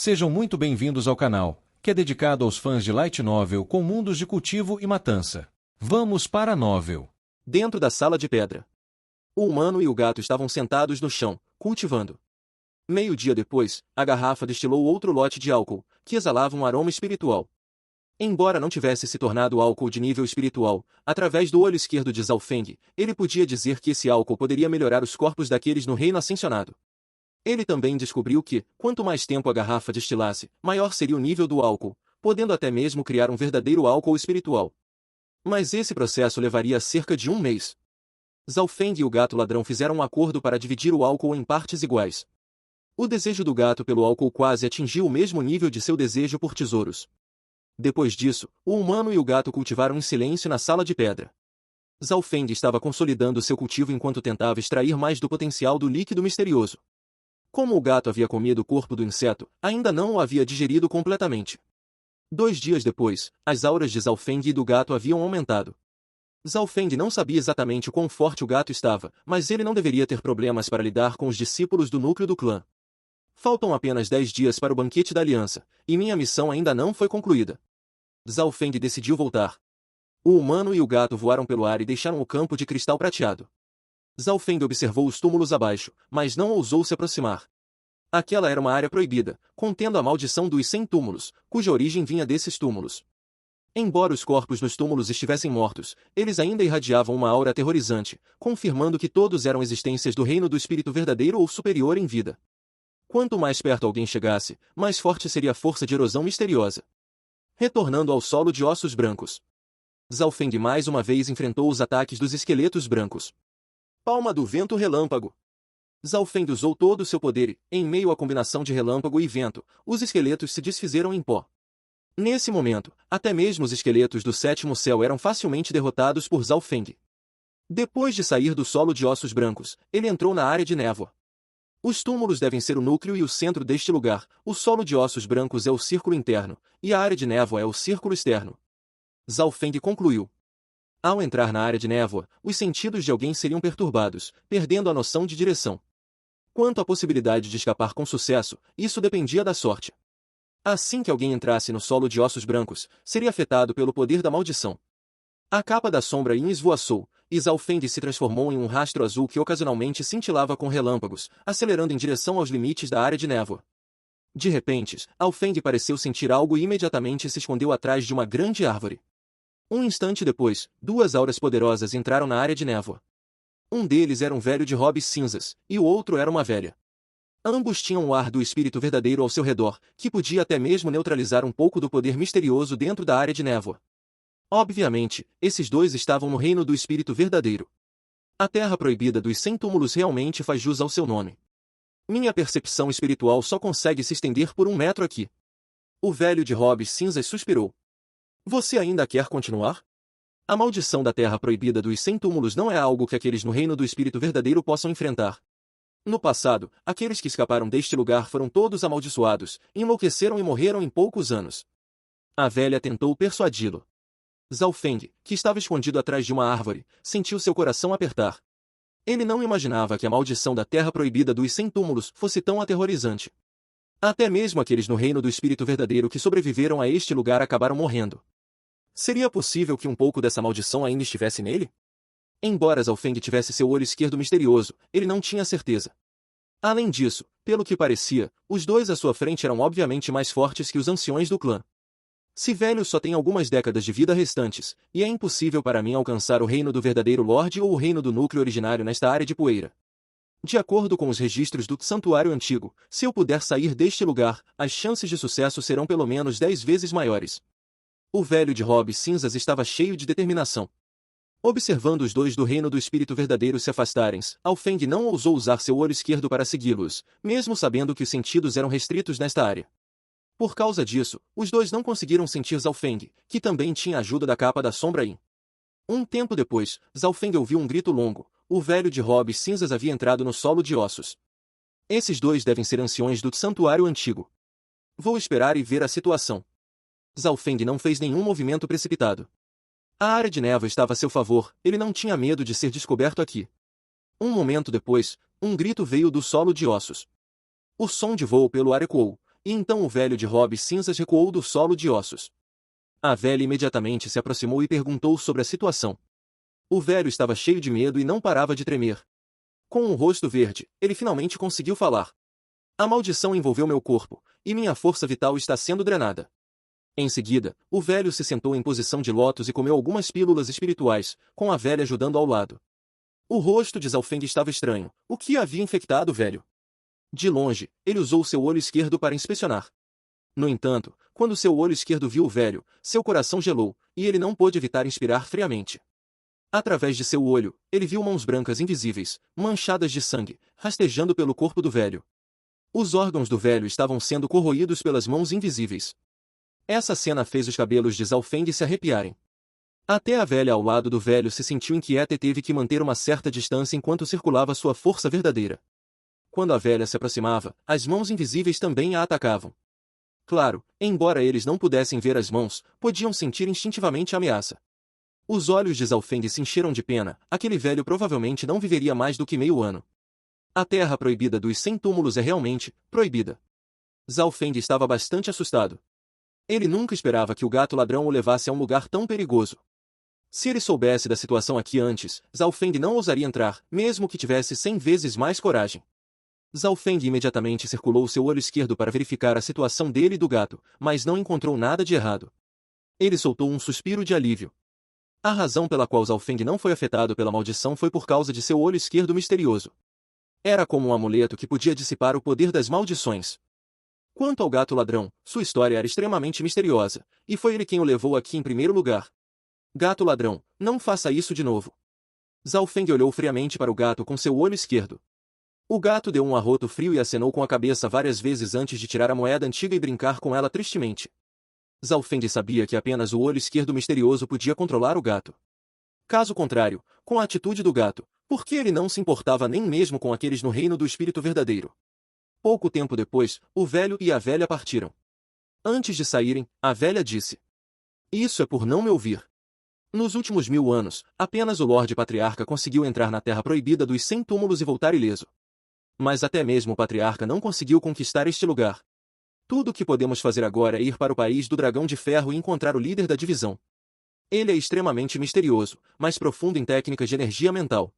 Sejam muito bem-vindos ao canal, que é dedicado aos fãs de Light Novel com mundos de cultivo e matança. Vamos para a novel. Dentro da sala de pedra. O humano e o gato estavam sentados no chão, cultivando. Meio-dia depois, a garrafa destilou outro lote de álcool, que exalava um aroma espiritual. Embora não tivesse se tornado álcool de nível espiritual, através do olho esquerdo de Zhao Feng, ele podia dizer que esse álcool poderia melhorar os corpos daqueles no reino ascensionado. Ele também descobriu que, quanto mais tempo a garrafa destilasse, maior seria o nível do álcool, podendo até mesmo criar um verdadeiro álcool espiritual. Mas esse processo levaria cerca de um mês. Zhao Feng e o gato ladrão fizeram um acordo para dividir o álcool em partes iguais. O desejo do gato pelo álcool quase atingiu o mesmo nível de seu desejo por tesouros. Depois disso, o humano e o gato cultivaram em silêncio na sala de pedra. Zhao Feng estava consolidando seu cultivo enquanto tentava extrair mais do potencial do líquido misterioso. Como o gato havia comido o corpo do inseto, ainda não o havia digerido completamente. 2 dias depois, as auras de Zhao Feng e do gato haviam aumentado. Zhao Feng não sabia exatamente o quão forte o gato estava, mas ele não deveria ter problemas para lidar com os discípulos do núcleo do clã. Faltam apenas 10 dias para o banquete da aliança, e minha missão ainda não foi concluída. Zhao Feng decidiu voltar. O humano e o gato voaram pelo ar e deixaram o campo de cristal prateado. Zhao Feng observou os túmulos abaixo, mas não ousou se aproximar. Aquela era uma área proibida, contendo a maldição dos 100 túmulos, cuja origem vinha desses túmulos. Embora os corpos nos túmulos estivessem mortos, eles ainda irradiavam uma aura aterrorizante, confirmando que todos eram existências do reino do espírito verdadeiro ou superior em vida. Quanto mais perto alguém chegasse, mais forte seria a força de erosão misteriosa. Retornando ao solo de ossos brancos. Zhao Feng mais uma vez enfrentou os ataques dos esqueletos brancos. Palma do vento relâmpago. Zhao Feng usou todo o seu poder e, em meio à combinação de relâmpago e vento, os esqueletos se desfizeram em pó. Nesse momento, até mesmo os esqueletos do sétimo céu eram facilmente derrotados por Zhao Feng. Depois de sair do solo de ossos brancos, ele entrou na área de névoa. Os túmulos devem ser o núcleo e o centro deste lugar, o solo de ossos brancos é o círculo interno, e a área de névoa é o círculo externo. Zhao Feng concluiu. Ao entrar na área de névoa, os sentidos de alguém seriam perturbados, perdendo a noção de direção. Quanto à possibilidade de escapar com sucesso, isso dependia da sorte. Assim que alguém entrasse no solo de ossos brancos, seria afetado pelo poder da maldição. A capa da sombra Yin esvoaçou, e Zhao Feng se transformou em um rastro azul que ocasionalmente cintilava com relâmpagos, acelerando em direção aos limites da área de névoa. De repente, Zhao Feng pareceu sentir algo e imediatamente se escondeu atrás de uma grande árvore. Um instante depois, 2 auras poderosas entraram na área de névoa. Um deles era um velho de robes cinzas, e o outro era uma velha. Ambos tinham o ar do espírito verdadeiro ao seu redor, que podia até mesmo neutralizar um pouco do poder misterioso dentro da área de névoa. Obviamente, esses dois estavam no reino do espírito verdadeiro. A terra proibida dos 100 túmulos realmente faz jus ao seu nome. Minha percepção espiritual só consegue se estender por 1 metro aqui. O velho de robes cinzas suspirou. Você ainda quer continuar? A maldição da terra proibida dos 100 túmulos não é algo que aqueles no reino do espírito verdadeiro possam enfrentar. No passado, aqueles que escaparam deste lugar foram todos amaldiçoados, enlouqueceram e morreram em poucos anos. A velha tentou persuadi-lo. Zhao Feng, que estava escondido atrás de uma árvore, sentiu seu coração apertar. Ele não imaginava que a maldição da terra proibida dos 100 túmulos fosse tão aterrorizante. Até mesmo aqueles no reino do espírito verdadeiro que sobreviveram a este lugar acabaram morrendo. Seria possível que um pouco dessa maldição ainda estivesse nele? Embora Zhao Feng tivesse seu olho esquerdo misterioso, ele não tinha certeza. Além disso, pelo que parecia, os dois à sua frente eram obviamente mais fortes que os anciões do clã. Se velho só tem algumas décadas de vida restantes, e é impossível para mim alcançar o reino do verdadeiro Lorde ou o reino do núcleo originário nesta área de poeira. De acordo com os registros do santuário antigo, se eu puder sair deste lugar, as chances de sucesso serão pelo menos 10 vezes maiores. O velho de robes cinzas estava cheio de determinação. Observando os dois do reino do espírito verdadeiro se afastarem, Zhao Feng não ousou usar seu olho esquerdo para segui-los, mesmo sabendo que os sentidos eram restritos nesta área. Por causa disso, os dois não conseguiram sentir Zhao Feng, que também tinha a ajuda da capa da sombra Yin. Um tempo depois, Zhao Feng ouviu um grito longo. O velho de robes cinzas havia entrado no solo de ossos. Esses dois devem ser anciões do santuário antigo. Vou esperar e ver a situação. Zhao Feng não fez nenhum movimento precipitado. A área de névoa estava a seu favor, ele não tinha medo de ser descoberto aqui. Um momento depois, um grito veio do solo de ossos. O som de voo pelo ar ecoou, e então o velho de robes cinzas recuou do solo de ossos. A velha imediatamente se aproximou e perguntou sobre a situação. O velho estava cheio de medo e não parava de tremer. Com um rosto verde, ele finalmente conseguiu falar. A maldição envolveu meu corpo, e minha força vital está sendo drenada. Em seguida, o velho se sentou em posição de lótus e comeu algumas pílulas espirituais, com a velha ajudando ao lado. O rosto de Zhaofeng estava estranho. O que havia infectado o velho? De longe, ele usou seu olho esquerdo para inspecionar. No entanto, quando seu olho esquerdo viu o velho, seu coração gelou, e ele não pôde evitar inspirar friamente. Através de seu olho, ele viu mãos brancas invisíveis, manchadas de sangue, rastejando pelo corpo do velho. Os órgãos do velho estavam sendo corroídos pelas mãos invisíveis. Essa cena fez os cabelos de Zhaofeng se arrepiarem. Até a velha ao lado do velho se sentiu inquieta e teve que manter uma certa distância enquanto circulava sua força verdadeira. Quando a velha se aproximava, as mãos invisíveis também a atacavam. Claro, embora eles não pudessem ver as mãos, podiam sentir instintivamente a ameaça. Os olhos de Zhaofeng se encheram de pena, aquele velho provavelmente não viveria mais do que meio ano. A terra proibida dos 100 túmulos é realmente proibida. Zhaofeng estava bastante assustado. Ele nunca esperava que o gato ladrão o levasse a um lugar tão perigoso. Se ele soubesse da situação aqui antes, Zhaofeng não ousaria entrar, mesmo que tivesse 100 vezes mais coragem. Zhaofeng imediatamente circulou seu olho esquerdo para verificar a situação dele e do gato, mas não encontrou nada de errado. Ele soltou um suspiro de alívio. A razão pela qual Zhaofeng não foi afetado pela maldição foi por causa de seu olho esquerdo misterioso. Era como um amuleto que podia dissipar o poder das maldições. Quanto ao gato ladrão, sua história era extremamente misteriosa, e foi ele quem o levou aqui em primeiro lugar. Gato ladrão, não faça isso de novo. Zhaofeng olhou friamente para o gato com seu olho esquerdo. O gato deu um arroto frio e acenou com a cabeça várias vezes antes de tirar a moeda antiga e brincar com ela tristemente. Zhaofeng sabia que apenas o olho esquerdo misterioso podia controlar o gato. Caso contrário, com a atitude do gato, por que ele não se importava nem mesmo com aqueles no reino do espírito verdadeiro? Pouco tempo depois, o velho e a velha partiram. Antes de saírem, a velha disse: "Isso é por não me ouvir. Nos últimos 1000 anos, apenas o Lorde Patriarca conseguiu entrar na Terra Proibida dos 100 túmulos e voltar ileso. Mas até mesmo o Patriarca não conseguiu conquistar este lugar. Tudo o que podemos fazer agora é ir para o País do Dragão de Ferro e encontrar o líder da divisão. Ele é extremamente misterioso, mas profundo em técnicas de energia mental.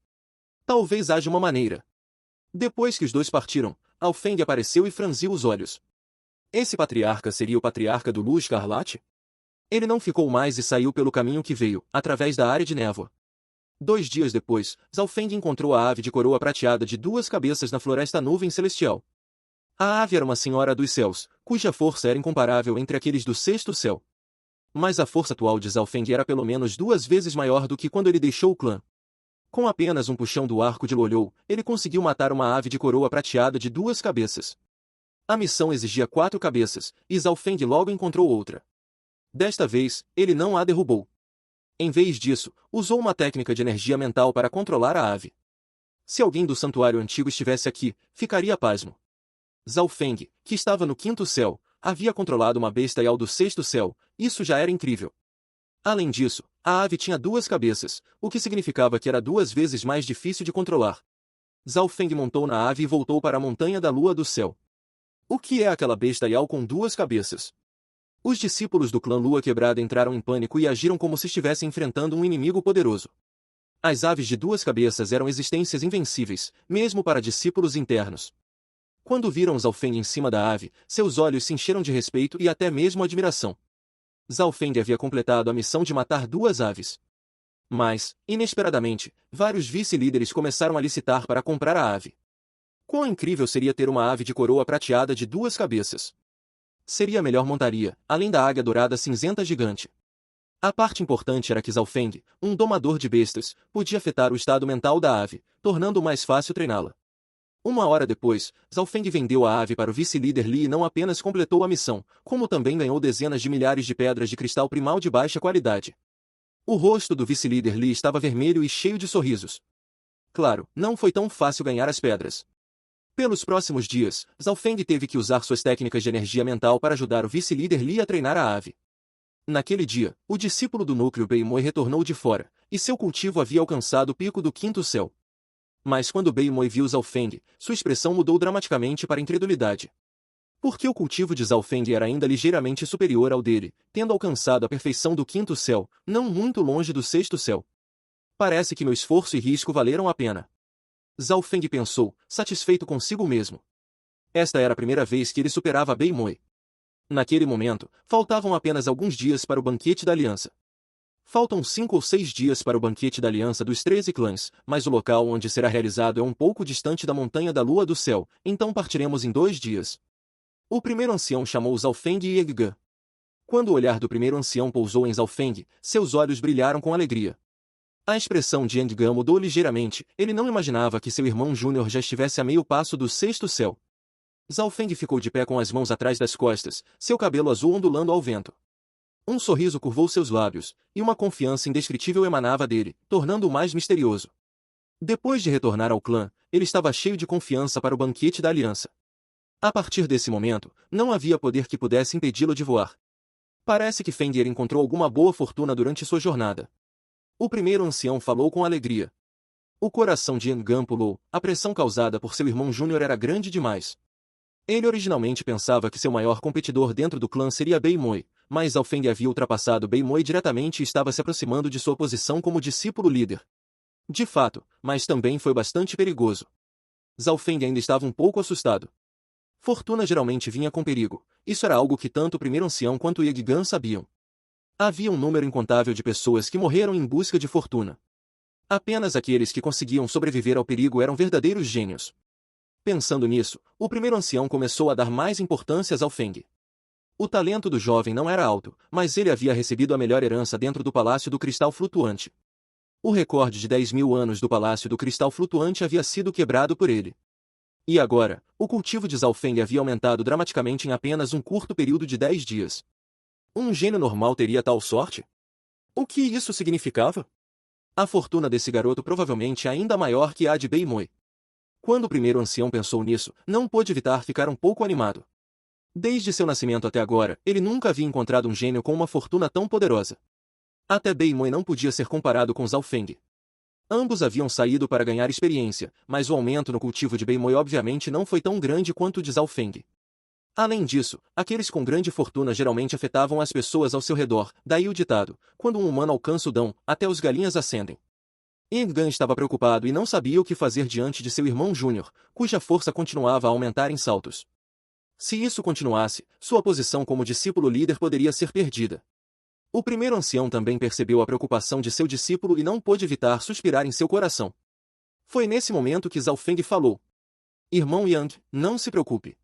Talvez haja uma maneira." Depois que os dois partiram, Alfeng apareceu e franziu os olhos. Esse Patriarca seria o Patriarca do Lua Escarlate? Ele não ficou mais e saiu pelo caminho que veio, através da área de névoa. 2 dias depois, Zhaofeng encontrou a ave de coroa prateada de 2 cabeças na floresta nuvem celestial. A ave era uma senhora dos céus, cuja força era incomparável entre aqueles do 6º céu. Mas a força atual de Zhaofeng era pelo menos 2 vezes maior do que quando ele deixou o clã. Com apenas um puxão do arco de Lolhou, ele conseguiu matar uma ave de coroa prateada de 2 cabeças. A missão exigia 4 cabeças, e Zhaofeng logo encontrou outra. Desta vez, ele não a derrubou. Em vez disso, usou uma técnica de energia mental para controlar a ave. Se alguém do santuário antigo estivesse aqui, ficaria pasmo. Zhaofeng, que estava no 5º céu, havia controlado uma bestial do 6º céu, isso já era incrível. Além disso, a ave tinha 2 cabeças, o que significava que era 2 vezes mais difícil de controlar. Zhaofeng montou na ave e voltou para a montanha da lua do céu. O que é aquela bestial com 2 cabeças? Os discípulos do clã Lua Quebrada entraram em pânico e agiram como se estivessem enfrentando um inimigo poderoso. As aves de 2 cabeças eram existências invencíveis, mesmo para discípulos internos. Quando viram Zhaofeng em cima da ave, seus olhos se encheram de respeito e até mesmo admiração. Zhaofeng havia completado a missão de matar 2 aves. Mas, inesperadamente, vários vice-líderes começaram a licitar para comprar a ave. Quão incrível seria ter uma ave de coroa prateada de 2 cabeças! Seria a melhor montaria, além da águia dourada cinzenta gigante. A parte importante era que Zhaofeng, um domador de bestas, podia afetar o estado mental da ave, tornando mais fácil treiná-la. 1 hora depois, Zhaofeng vendeu a ave para o vice-líder Li e não apenas completou a missão, como também ganhou dezenas de milhares de pedras de cristal primal de baixa qualidade. O rosto do vice-líder Li estava vermelho e cheio de sorrisos. Claro, não foi tão fácil ganhar as pedras. Pelos próximos dias, Zhaofeng teve que usar suas técnicas de energia mental para ajudar o vice-líder Li a treinar a ave. Naquele dia, o discípulo do núcleo Beimoi retornou de fora, e seu cultivo havia alcançado o pico do 5º céu. Mas quando Beimoi viu Zhaofeng, sua expressão mudou dramaticamente para incredulidade. Porque o cultivo de Zhao Feng era ainda ligeiramente superior ao dele, tendo alcançado a perfeição do quinto céu, não muito longe do sexto céu. Parece que meu esforço e risco valeram a pena. Zhao Feng pensou, satisfeito consigo mesmo. Esta era a primeira vez que ele superava Bei Moi. Naquele momento, faltavam apenas alguns dias para o banquete da aliança. Faltam 5 ou 6 dias para o banquete da aliança dos 13 clãs, mas o local onde será realizado é um pouco distante da montanha da lua do céu, então partiremos em 2 dias. O primeiro ancião chamou Zhao Feng e Ye. Quando o olhar do primeiro ancião pousou em Zhao Feng, seus olhos brilharam com alegria. A expressão de Ye mudou ligeiramente, ele não imaginava que seu irmão júnior já estivesse a meio passo do sexto céu. Zhao Feng ficou de pé com as mãos atrás das costas, seu cabelo azul ondulando ao vento. Um sorriso curvou seus lábios, e uma confiança indescritível emanava dele, tornando-o mais misterioso. Depois de retornar ao clã, ele estava cheio de confiança para o banquete da aliança. A partir desse momento, não havia poder que pudesse impedi-lo de voar. Parece que Fengir encontrou alguma boa fortuna durante sua jornada. O primeiro ancião falou com alegria. O coração de Yan pulou, a pressão causada por seu irmão júnior era grande demais. Ele originalmente pensava que seu maior competidor dentro do clã seria Bei Moi, mas Zhao Feng havia ultrapassado Bei Moi diretamente e estava se aproximando de sua posição como discípulo líder. De fato, mas também foi bastante perigoso. Zhao Feng ainda estava um pouco assustado. Fortuna geralmente vinha com perigo, isso era algo que tanto o primeiro ancião quanto Ye sabiam. Havia um número incontável de pessoas que morreram em busca de fortuna. Apenas aqueles que conseguiam sobreviver ao perigo eram verdadeiros gênios. Pensando nisso, o primeiro ancião começou a dar mais importância a Zhao Feng. O talento do jovem não era alto, mas ele havia recebido a melhor herança dentro do Palácio do Cristal Flutuante. O recorde de 10.000 anos do Palácio do Cristal Flutuante havia sido quebrado por ele. E agora, o cultivo de Zhao Feng havia aumentado dramaticamente em apenas um curto período de 10 dias. Um gênio normal teria tal sorte? O que isso significava? A fortuna desse garoto provavelmente é ainda maior que a de Bei Moi. Quando o primeiro ancião pensou nisso, não pôde evitar ficar um pouco animado. Desde seu nascimento até agora, ele nunca havia encontrado um gênio com uma fortuna tão poderosa. Até Bei Moi não podia ser comparado com Zhao Feng. Ambos haviam saído para ganhar experiência, mas o aumento no cultivo de Bei Moi obviamente não foi tão grande quanto o de Zhao Feng. Além disso, aqueles com grande fortuna geralmente afetavam as pessoas ao seu redor, daí o ditado, quando um humano alcança o dão, até os galinhas acendem. Yan estava preocupado e não sabia o que fazer diante de seu irmão júnior, cuja força continuava a aumentar em saltos. Se isso continuasse, sua posição como discípulo líder poderia ser perdida. O primeiro ancião também percebeu a preocupação de seu discípulo e não pôde evitar suspirar em seu coração. Foi nesse momento que Zhao Feng falou. Irmão Yang, não se preocupe.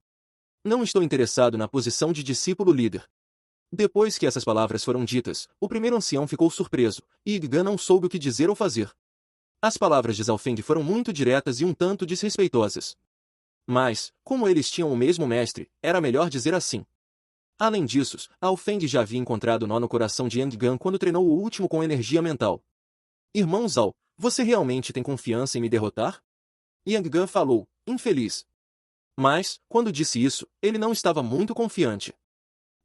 Não estou interessado na posição de discípulo líder. Depois que essas palavras foram ditas, o primeiro ancião ficou surpreso, e Yan não soube o que dizer ou fazer. As palavras de Zhao Feng foram muito diretas e um tanto desrespeitosas. Mas, como eles tinham o mesmo mestre, era melhor dizer assim. Além disso, Zhao Feng já havia encontrado nó no coração de Yan quando treinou o último com energia mental. Irmão Zhao, você realmente tem confiança em me derrotar? Yan falou, infeliz. Mas, quando disse isso, ele não estava muito confiante.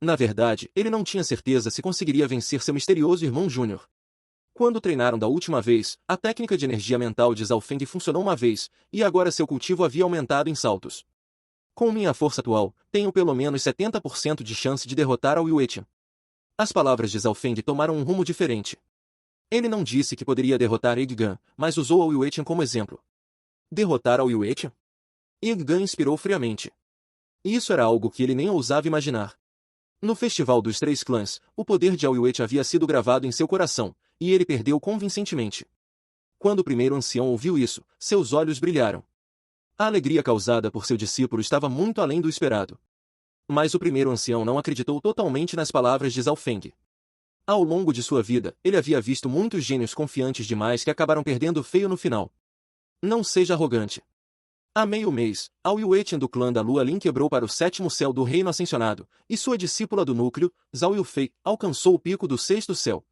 Na verdade, ele não tinha certeza se conseguiria vencer seu misterioso irmão júnior. Quando treinaram da última vez, a técnica de energia mental de Zhao Feng funcionou uma vez, e agora seu cultivo havia aumentado em saltos. Com minha força atual, tenho pelo menos 70% de chance de derrotar ao Yuetian. As palavras de Zhao Feng tomaram um rumo diferente. Ele não disse que poderia derrotar Ye, mas usou ao Yuetian como exemplo. Derrotar ao Yuetian? Ye inspirou friamente. Isso era algo que ele nem ousava imaginar. No Festival dos Três Clãs, o poder de Ao Yuetian havia sido gravado em seu coração, e ele perdeu convincentemente. Quando o primeiro ancião ouviu isso, seus olhos brilharam. A alegria causada por seu discípulo estava muito além do esperado. Mas o primeiro ancião não acreditou totalmente nas palavras de Zhao Feng. Ao longo de sua vida, ele havia visto muitos gênios confiantes demais que acabaram perdendo feio no final. Não seja arrogante. Há meio mês, Ao Yuetian do clã da Lua Lin quebrou para o 7º céu do reino ascensionado, e sua discípula do núcleo, Zhao Yufei, alcançou o pico do 6º céu.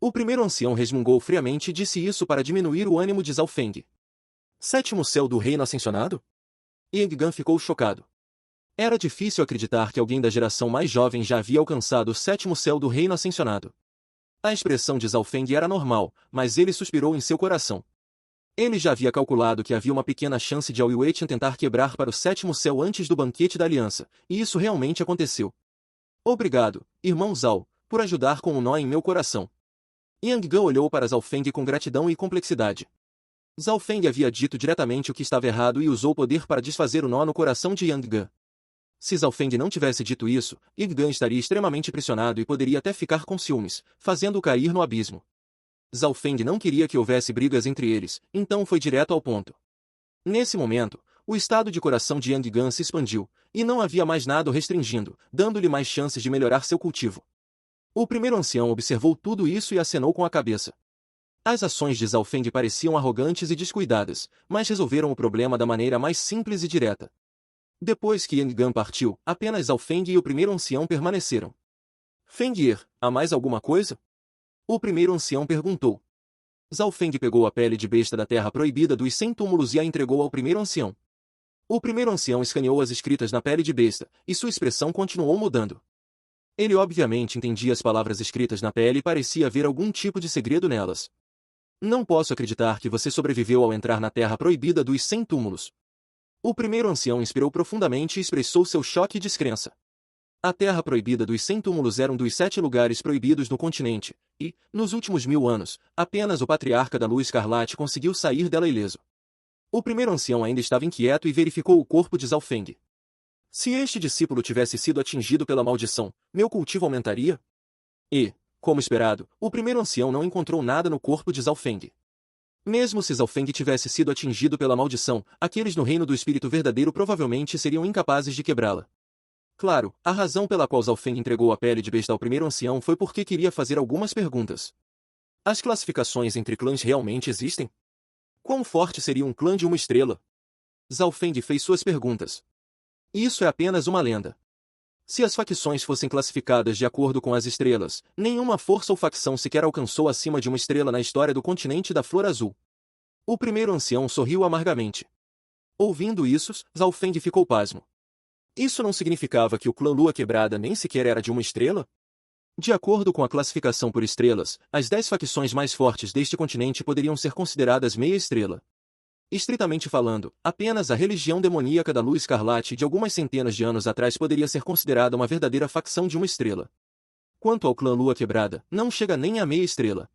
O primeiro ancião resmungou friamente e disse isso para diminuir o ânimo de Zhao Feng. 7º céu do reino ascensionado? Yan ficou chocado. Era difícil acreditar que alguém da geração mais jovem já havia alcançado o 7º céu do reino ascensionado. A expressão de Zhao Feng era normal, mas ele suspirou em seu coração. Ele já havia calculado que havia uma pequena chance de Awiwetian tentar quebrar para o sétimo céu antes do banquete da aliança, e isso realmente aconteceu. Obrigado, irmão Zhao, por ajudar com o nó em meu coração. Yang Ge olhou para Zhao Feng com gratidão e complexidade. Zhao Feng havia dito diretamente o que estava errado e usou o poder para desfazer o nó no coração de Yang Ge. Se Zhao Feng não tivesse dito isso, Yang Ge estaria extremamente pressionado e poderia até ficar com ciúmes, fazendo-o cair no abismo. Zhao Feng não queria que houvesse brigas entre eles, então foi direto ao ponto. Nesse momento, o estado de coração de Yang Ge se expandiu, e não havia mais nada o restringindo, dando-lhe mais chances de melhorar seu cultivo. O primeiro ancião observou tudo isso e acenou com a cabeça. As ações de Zhao Feng pareciam arrogantes e descuidadas, mas resolveram o problema da maneira mais simples e direta. Depois que Yang Ge partiu, apenas Zhao Feng e o primeiro ancião permaneceram. Fengir, há mais alguma coisa? O primeiro ancião perguntou. Zhao Feng pegou a pele de besta da terra proibida dos 100 túmulos e a entregou ao primeiro ancião. O primeiro ancião escaneou as escritas na pele de besta, e sua expressão continuou mudando. Ele obviamente entendia as palavras escritas na pele e parecia haver algum tipo de segredo nelas. Não posso acreditar que você sobreviveu ao entrar na terra proibida dos 100 túmulos. O primeiro ancião inspirou profundamente e expressou seu choque e descrença. A terra proibida dos 100 túmulos era um dos 7 lugares proibidos no continente, e, nos últimos 1000 anos, apenas o patriarca da Lua Escarlate conseguiu sair dela ileso. O primeiro ancião ainda estava inquieto e verificou o corpo de Zhao Feng. Se este discípulo tivesse sido atingido pela maldição, meu cultivo aumentaria? E, como esperado, o primeiro ancião não encontrou nada no corpo de Zhao Feng. Mesmo se Zhao Feng tivesse sido atingido pela maldição, aqueles no reino do espírito verdadeiro provavelmente seriam incapazes de quebrá-la. Claro, a razão pela qual Zhao Feng entregou a pele de besta ao primeiro ancião foi porque queria fazer algumas perguntas. As classificações entre clãs realmente existem? Quão forte seria um clã de uma estrela? Zhao Feng fez suas perguntas. Isso é apenas uma lenda. Se as facções fossem classificadas de acordo com as estrelas, nenhuma força ou facção sequer alcançou acima de uma estrela na história do continente da Flor Azul. O primeiro ancião sorriu amargamente. Ouvindo isso, Zhao Feng ficou pasmo. Isso não significava que o clã Lua Quebrada nem sequer era de uma estrela? De acordo com a classificação por estrelas, as 10 facções mais fortes deste continente poderiam ser consideradas meia estrela. Estritamente falando, apenas a religião demoníaca da Lua Escarlate de algumas centenas de anos atrás poderia ser considerada uma verdadeira facção de uma estrela. Quanto ao clã Lua Quebrada, não chega nem a meia estrela.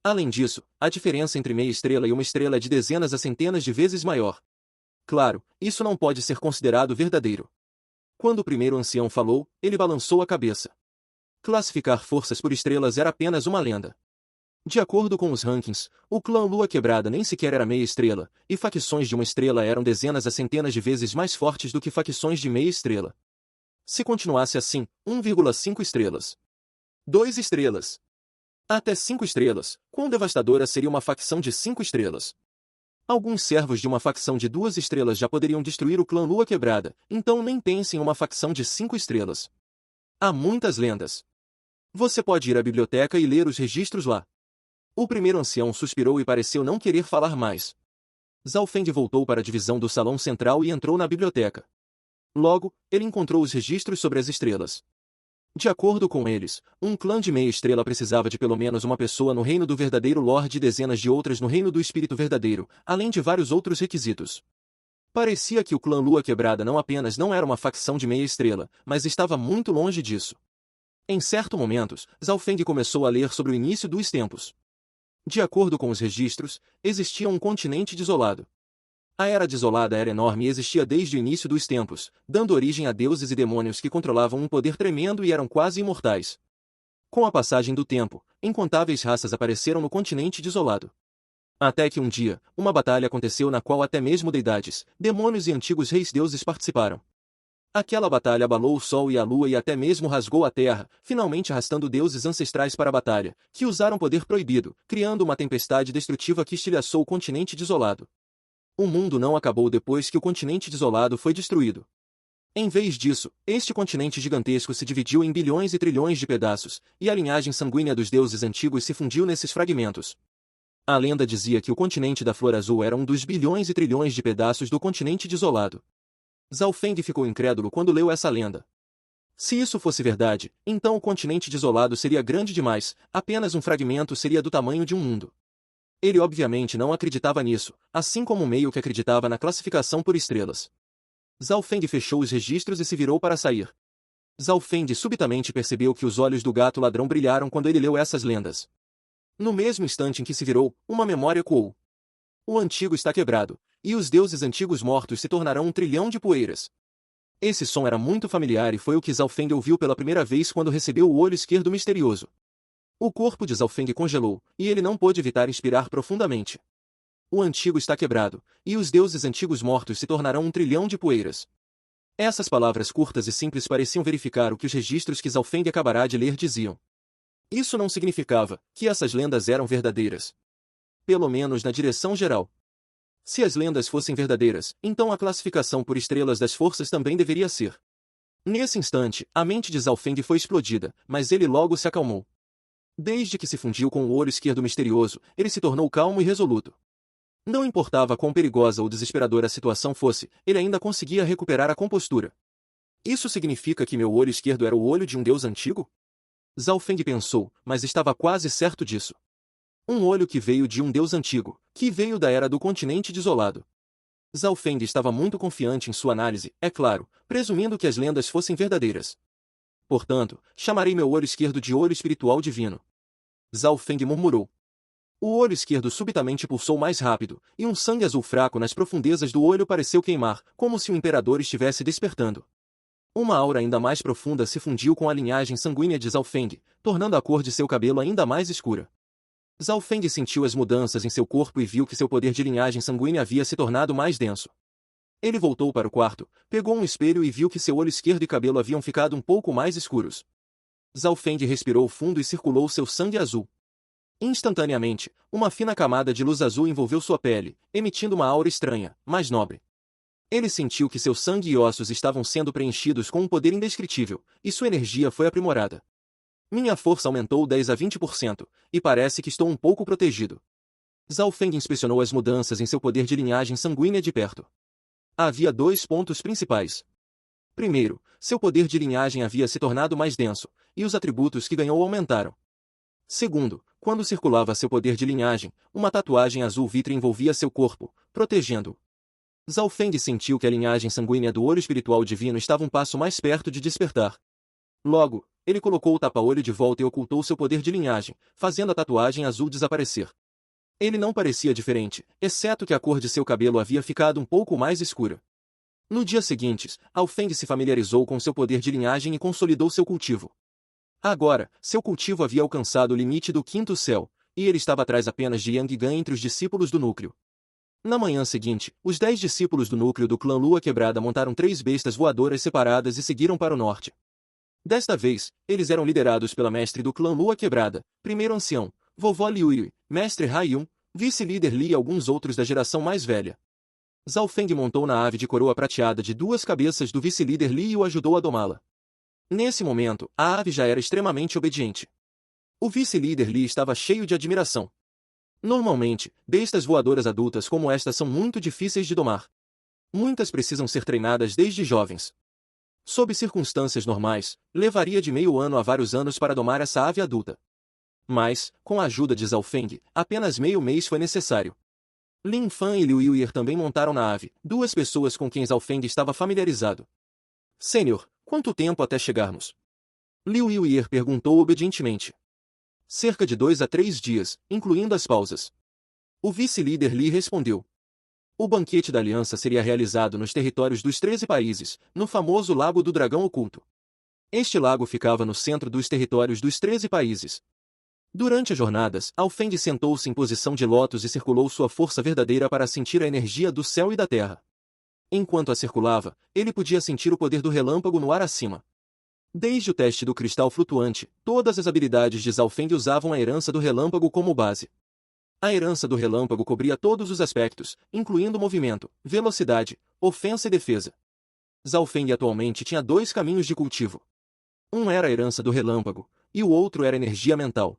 Além disso, a diferença entre meia estrela e uma estrela é de dezenas a centenas de vezes maior. Claro, isso não pode ser considerado verdadeiro. Quando o primeiro ancião falou, ele balançou a cabeça. Classificar forças por estrelas era apenas uma lenda. De acordo com os rankings, o clã Lua Quebrada nem sequer era meia estrela, e facções de uma estrela eram dezenas a centenas de vezes mais fortes do que facções de meia estrela. Se continuasse assim, 1,5 estrelas. 2 estrelas. Até 5 estrelas, quão devastadora seria uma facção de 5 estrelas? Alguns servos de uma facção de 2 estrelas já poderiam destruir o clã Lua Quebrada, então nem pense em uma facção de 5 estrelas. Há muitas lendas. Você pode ir à biblioteca e ler os registros lá. O primeiro ancião suspirou e pareceu não querer falar mais. Zhao Feng voltou para a divisão do salão central e entrou na biblioteca. Logo, ele encontrou os registros sobre as estrelas. De acordo com eles, um clã de meia estrela precisava de pelo menos uma pessoa no reino do verdadeiro Lorde e dezenas de outras no reino do espírito verdadeiro, além de vários outros requisitos. Parecia que o clã Lua Quebrada não apenas não era uma facção de meia estrela, mas estava muito longe disso. Em certos momentos, Zhao Feng começou a ler sobre o início dos tempos. De acordo com os registros, existia um continente desolado. A Era Desolada era enorme e existia desde o início dos tempos, dando origem a deuses e demônios que controlavam um poder tremendo e eram quase imortais. Com a passagem do tempo, incontáveis raças apareceram no continente desolado. Até que um dia, uma batalha aconteceu na qual até mesmo deidades, demônios e antigos reis-deuses participaram. Aquela batalha abalou o sol e a lua e até mesmo rasgou a terra, finalmente arrastando deuses ancestrais para a batalha, que usaram poder proibido, criando uma tempestade destrutiva que estilhaçou o continente desolado. O mundo não acabou depois que o continente desolado foi destruído. Em vez disso, este continente gigantesco se dividiu em bilhões e trilhões de pedaços, e a linhagem sanguínea dos deuses antigos se fundiu nesses fragmentos. A lenda dizia que o continente da Flor Azul era um dos bilhões e trilhões de pedaços do continente desolado. Zhao Feng ficou incrédulo quando leu essa lenda. Se isso fosse verdade, então o continente desolado seria grande demais, apenas um fragmento seria do tamanho de um mundo. Ele obviamente não acreditava nisso, assim como meio que acreditava na classificação por estrelas. Zhao Feng fechou os registros e se virou para sair. Zhao Feng subitamente percebeu que os olhos do gato ladrão brilharam quando ele leu essas lendas. No mesmo instante em que se virou, uma memória ecoou. O antigo está quebrado, e os deuses antigos mortos se tornarão um trilhão de poeiras. Esse som era muito familiar e foi o que Zhao Feng ouviu pela primeira vez quando recebeu o olho esquerdo misterioso. O corpo de Zhao Feng congelou, e ele não pôde evitar inspirar profundamente. O antigo está quebrado, e os deuses antigos mortos se tornarão um trilhão de poeiras. Essas palavras curtas e simples pareciam verificar o que os registros que Zhao Feng acabará de ler diziam. Isso não significava que essas lendas eram verdadeiras. Pelo menos na direção geral. Se as lendas fossem verdadeiras, então a classificação por estrelas das forças também deveria ser. Nesse instante, a mente de Zhao Feng foi explodida, mas ele logo se acalmou. Desde que se fundiu com o olho esquerdo misterioso, ele se tornou calmo e resoluto. Não importava quão perigosa ou desesperadora a situação fosse, ele ainda conseguia recuperar a compostura. Isso significa que meu olho esquerdo era o olho de um deus antigo? Zhao Feng pensou, mas estava quase certo disso. Um olho que veio de um deus antigo, que veio da era do continente desolado. Zhao Feng estava muito confiante em sua análise, é claro, presumindo que as lendas fossem verdadeiras. Portanto, chamarei meu olho esquerdo de olho espiritual divino. Zhao Feng murmurou. O olho esquerdo subitamente pulsou mais rápido, e um sangue azul fraco nas profundezas do olho pareceu queimar, como se o imperador estivesse despertando. Uma aura ainda mais profunda se fundiu com a linhagem sanguínea de Zhao Feng, tornando a cor de seu cabelo ainda mais escura. Zhao Feng sentiu as mudanças em seu corpo e viu que seu poder de linhagem sanguínea havia se tornado mais denso. Ele voltou para o quarto, pegou um espelho e viu que seu olho esquerdo e cabelo haviam ficado um pouco mais escuros. Zhao Feng respirou fundo e circulou seu sangue azul. Instantaneamente, uma fina camada de luz azul envolveu sua pele, emitindo uma aura estranha, mas nobre. Ele sentiu que seu sangue e ossos estavam sendo preenchidos com um poder indescritível, e sua energia foi aprimorada. Minha força aumentou 10 a 20%, e parece que estou um pouco protegido. Zhao Feng inspecionou as mudanças em seu poder de linhagem sanguínea de perto. Havia 2 pontos principais. Primeiro, seu poder de linhagem havia se tornado mais denso, e os atributos que ganhou aumentaram. Segundo, quando circulava seu poder de linhagem, uma tatuagem azul vitre envolvia seu corpo, protegendo-o. Zhao Feng sentiu que a linhagem sanguínea do olho espiritual divino estava um passo mais perto de despertar. Logo, ele colocou o tapa-olho de volta e ocultou seu poder de linhagem, fazendo a tatuagem azul desaparecer. Ele não parecia diferente, exceto que a cor de seu cabelo havia ficado um pouco mais escura. No dia seguinte, Zhao Feng se familiarizou com seu poder de linhagem e consolidou seu cultivo. Agora, seu cultivo havia alcançado o limite do quinto céu, e ele estava atrás apenas de Yang Gan entre os discípulos do núcleo. Na manhã seguinte, os 10 discípulos do núcleo do clã Lua Quebrada montaram 3 bestas voadoras separadas e seguiram para o norte. Desta vez, eles eram liderados pela mestre do clã Lua Quebrada, primeiro ancião, vovó Liu Yui, mestre Hai Yun, vice-líder Li e alguns outros da geração mais velha. Zhao Feng montou na ave de coroa prateada de 2 cabeças do vice-líder Li e o ajudou a domá-la. Nesse momento, a ave já era extremamente obediente. O vice-líder Li estava cheio de admiração. Normalmente, bestas voadoras adultas como esta são muito difíceis de domar. Muitas precisam ser treinadas desde jovens. Sob circunstâncias normais, levaria de meio ano a vários anos para domar essa ave adulta. Mas, com a ajuda de Zhao Feng, apenas meio mês foi necessário. Lin Fan e Liu Yuer também montaram na ave, 2 pessoas com quem Zhao Feng estava familiarizado. Sênior, quanto tempo até chegarmos? Liu Yuer perguntou obedientemente. Cerca de 2 a 3 dias, incluindo as pausas. O vice-líder Li respondeu. O banquete da aliança seria realizado nos territórios dos 13 países, no famoso Lago do Dragão Oculto. Este lago ficava no centro dos territórios dos 13 países. Durante as jornadas, Zhao Feng sentou-se em posição de lótus e circulou sua força verdadeira para sentir a energia do céu e da terra. Enquanto a circulava, ele podia sentir o poder do relâmpago no ar acima. Desde o teste do cristal flutuante, todas as habilidades de Zhao Feng usavam a herança do relâmpago como base. A herança do relâmpago cobria todos os aspectos, incluindo movimento, velocidade, ofensa e defesa. Zhao Feng atualmente tinha 2 caminhos de cultivo. Um era a herança do relâmpago, e o outro era energia mental.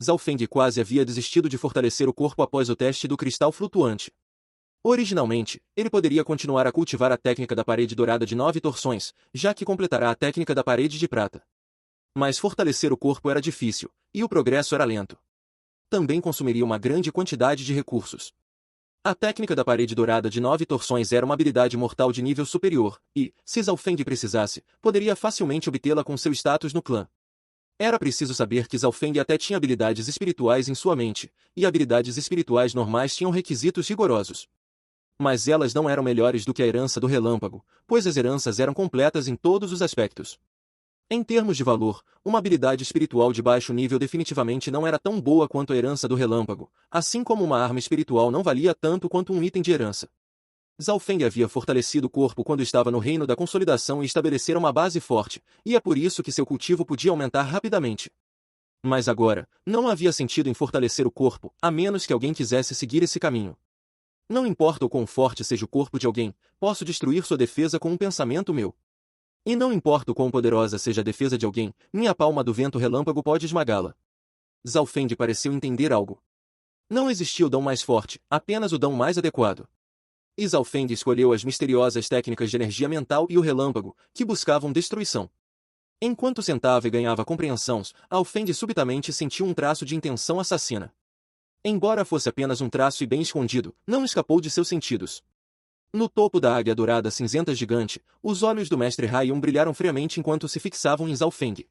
Zhao Feng quase havia desistido de fortalecer o corpo após o teste do cristal flutuante. Originalmente, ele poderia continuar a cultivar a técnica da parede dourada de 9 torções, já que completará a técnica da parede de prata. Mas fortalecer o corpo era difícil, e o progresso era lento. também consumiria uma grande quantidade de recursos. A técnica da parede dourada de 9 torções era uma habilidade mortal de nível superior, e, se Zalfeng precisasse, poderia facilmente obtê-la com seu status no clã. Era preciso saber que Zalfeng até tinha habilidades espirituais em sua mente, e habilidades espirituais normais tinham requisitos rigorosos. Mas elas não eram melhores do que a herança do relâmpago, pois as heranças eram completas em todos os aspectos. Em termos de valor, uma habilidade espiritual de baixo nível definitivamente não era tão boa quanto a herança do relâmpago, assim como uma arma espiritual não valia tanto quanto um item de herança. Zalfeng havia fortalecido o corpo quando estava no reino da consolidação e estabelecera uma base forte, e é por isso que seu cultivo podia aumentar rapidamente. Mas agora, não havia sentido em fortalecer o corpo, a menos que alguém quisesse seguir esse caminho. Não importa o quão forte seja o corpo de alguém, posso destruir sua defesa com um pensamento meu. E não importa o quão poderosa seja a defesa de alguém, minha palma do vento relâmpago pode esmagá-la. Zalfeng pareceu entender algo. Não existia o dom mais forte, apenas o dom mais adequado. E Zalfeng escolheu as misteriosas técnicas de energia mental e o relâmpago, que buscavam destruição. Enquanto sentava e ganhava compreensão, Zalfeng subitamente sentiu um traço de intenção assassina. Embora fosse apenas um traço e bem escondido, não escapou de seus sentidos. No topo da águia dourada cinzenta gigante, os olhos do mestre Raion brilharam friamente enquanto se fixavam em Zalfeng.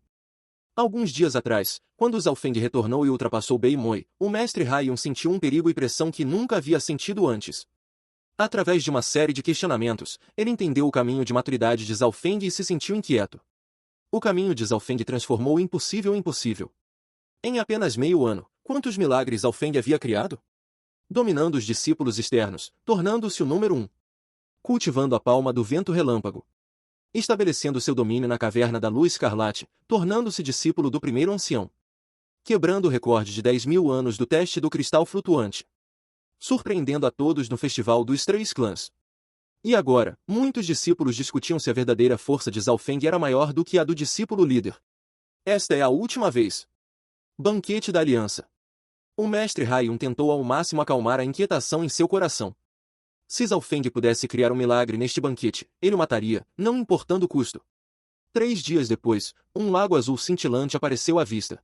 Alguns dias atrás, quando Zalfeng retornou e ultrapassou Bei Moi, o mestre Raion sentiu um perigo e pressão que nunca havia sentido antes. Através de uma série de questionamentos, ele entendeu o caminho de maturidade de Zalfeng e se sentiu inquieto. O caminho de Zalfeng transformou o impossível em possível. Em apenas meio ano, quantos milagres Zalfeng havia criado? Dominando os discípulos externos, tornando-se o número 1. Cultivando a palma do vento relâmpago. Estabelecendo seu domínio na caverna da luz escarlate, tornando-se discípulo do primeiro ancião. Quebrando o recorde de 10.000 anos do teste do cristal flutuante. Surpreendendo a todos no festival dos 3 clãs. E agora, muitos discípulos discutiam se a verdadeira força de Zalfeng era maior do que a do discípulo líder. Esta é a última vez. Banquete da Aliança. O mestre Raion tentou ao máximo acalmar a inquietação em seu coração. Se Zalfeng pudesse criar um milagre neste banquete, ele o mataria, não importando o custo. 3 dias depois, um lago azul cintilante apareceu à vista.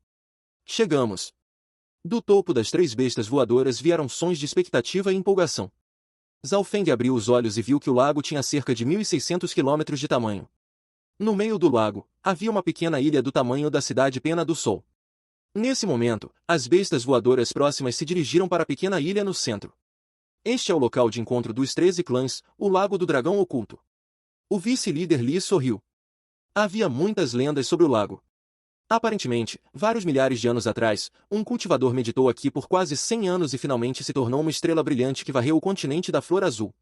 Chegamos. Do topo das 3 bestas voadoras vieram sons de expectativa e empolgação. Zalfeng abriu os olhos e viu que o lago tinha cerca de 1.600 quilômetros de tamanho. No meio do lago, havia uma pequena ilha do tamanho da cidade Pena do Sol. Nesse momento, as bestas voadoras próximas se dirigiram para a pequena ilha no centro. Este é o local de encontro dos 13 clãs, o Lago do Dragão Oculto. O vice-líder Li sorriu. Havia muitas lendas sobre o lago. Aparentemente, vários milhares de anos atrás, um cultivador meditou aqui por quase 100 anos e finalmente se tornou uma estrela brilhante que varreu o continente da Flor Azul.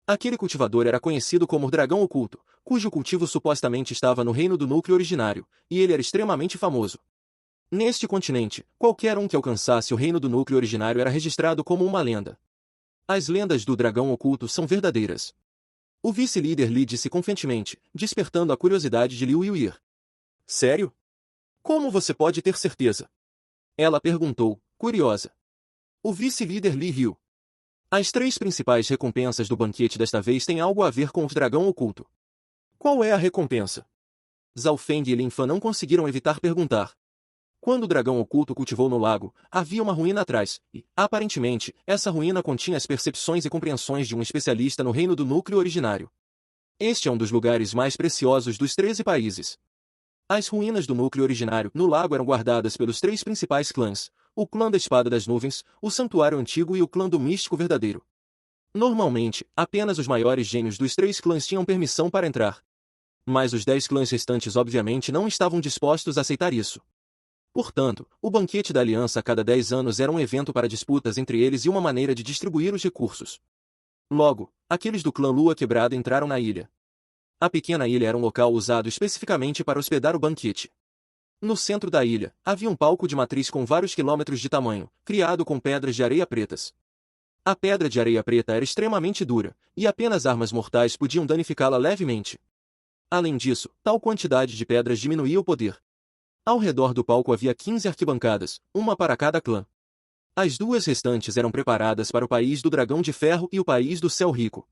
Aquele cultivador era conhecido como Dragão Oculto, cujo cultivo supostamente estava no reino do núcleo originário, e ele era extremamente famoso. Neste continente, qualquer um que alcançasse o reino do núcleo originário era registrado como uma lenda. As lendas do dragão oculto são verdadeiras. O vice-líder Li disse confiantemente, despertando a curiosidade de Liu Yuir. Sério? Como você pode ter certeza? Ela perguntou, curiosa. O vice-líder Li riu. As 3 principais recompensas do banquete desta vez têm algo a ver com o dragão oculto. Qual é a recompensa? Zalfeng e Lin Fan não conseguiram evitar perguntar. Quando o dragão oculto cultivou no lago, havia uma ruína atrás, e, aparentemente, essa ruína continha as percepções e compreensões de um especialista no reino do núcleo originário. Este é um dos lugares mais preciosos dos 13 países. As ruínas do núcleo originário no lago eram guardadas pelos 3 principais clãs, o clã da Espada das Nuvens, o Santuário Antigo e o clã do Místico Verdadeiro. Normalmente, apenas os maiores gênios dos 3 clãs tinham permissão para entrar. Mas os 10 clãs restantes obviamente não estavam dispostos a aceitar isso. Portanto, o banquete da aliança a cada 10 anos era um evento para disputas entre eles e uma maneira de distribuir os recursos. Logo, aqueles do clã Lua Quebrada entraram na ilha. A pequena ilha era um local usado especificamente para hospedar o banquete. No centro da ilha, havia um palco de matriz com vários quilômetros de tamanho, criado com pedras de areia pretas. A pedra de areia preta era extremamente dura, e apenas armas mortais podiam danificá-la levemente. Além disso, tal quantidade de pedras diminuía o poder. Ao redor do palco havia 15 arquibancadas, uma para cada clã. As 2 restantes eram preparadas para o país do Dragão de Ferro e o país do Céu Rico.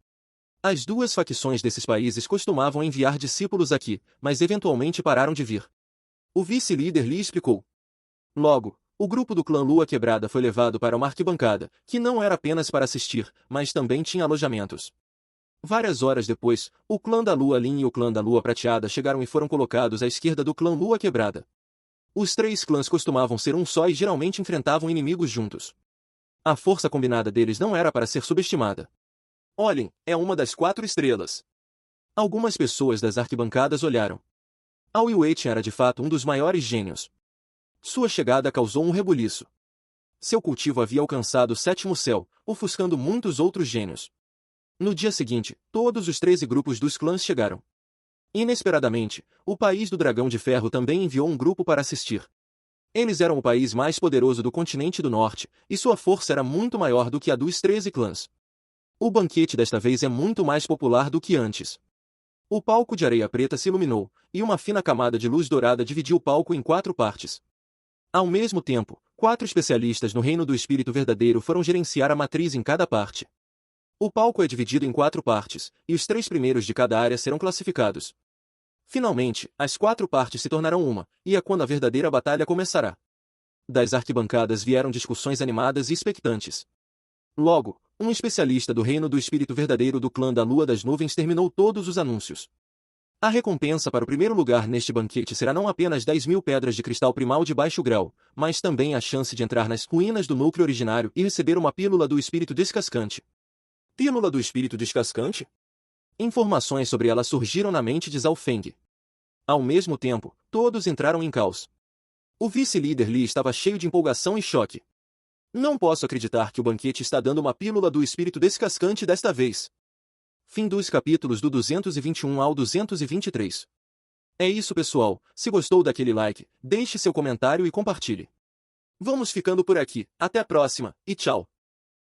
As 2 facções desses países costumavam enviar discípulos aqui, mas eventualmente pararam de vir. O vice-líder Li explicou. Logo, O grupo do clã Lua Quebrada foi levado para uma arquibancada, que não era apenas para assistir, mas também tinha alojamentos. Várias horas depois, o clã da Lua Lin e o clã da Lua Prateada chegaram e foram colocados à esquerda do clã Lua Quebrada. Os três clãs costumavam ser um só e geralmente enfrentavam inimigos juntos. A força combinada deles não era para ser subestimada. Olhem, é uma das 4 estrelas. Algumas pessoas das arquibancadas olharam. Ao Yuechen era de fato um dos maiores gênios. Sua chegada causou um rebuliço. Seu cultivo havia alcançado o 7º céu, ofuscando muitos outros gênios. No dia seguinte, todos os 13 grupos dos clãs chegaram. Inesperadamente, o país do Dragão de Ferro também enviou um grupo para assistir. Eles eram o país mais poderoso do continente do norte, e sua força era muito maior do que a dos 13 clãs. O banquete desta vez é muito mais popular do que antes. O palco de areia preta se iluminou, e uma fina camada de luz dourada dividiu o palco em 4 partes. Ao mesmo tempo, 4 especialistas no reino do espírito verdadeiro foram gerenciar a matriz em cada parte. O palco é dividido em 4 partes, e os 3 primeiros de cada área serão classificados. Finalmente, as 4 partes se tornarão uma, e é quando a verdadeira batalha começará. Das arquibancadas vieram discussões animadas e expectantes. Logo, um especialista do reino do espírito verdadeiro do clã da Lua das Nuvens terminou todos os anúncios. A recompensa para o primeiro lugar neste banquete será não apenas 10.000 pedras de cristal primal de baixo grau, mas também a chance de entrar nas ruínas do núcleo originário e receber uma pílula do espírito descascante. Pílula do espírito descascante? Informações sobre ela surgiram na mente de Zhao Feng. Ao mesmo tempo, todos entraram em caos. O vice-líder Li estava cheio de empolgação e choque. Não posso acreditar que o banquete está dando uma pílula do espírito descascante desta vez. Fim dos capítulos do 221 ao 223. É isso, pessoal. Se gostou daquele like, deixe seu comentário e compartilhe. Vamos ficando por aqui. Até a próxima, e tchau!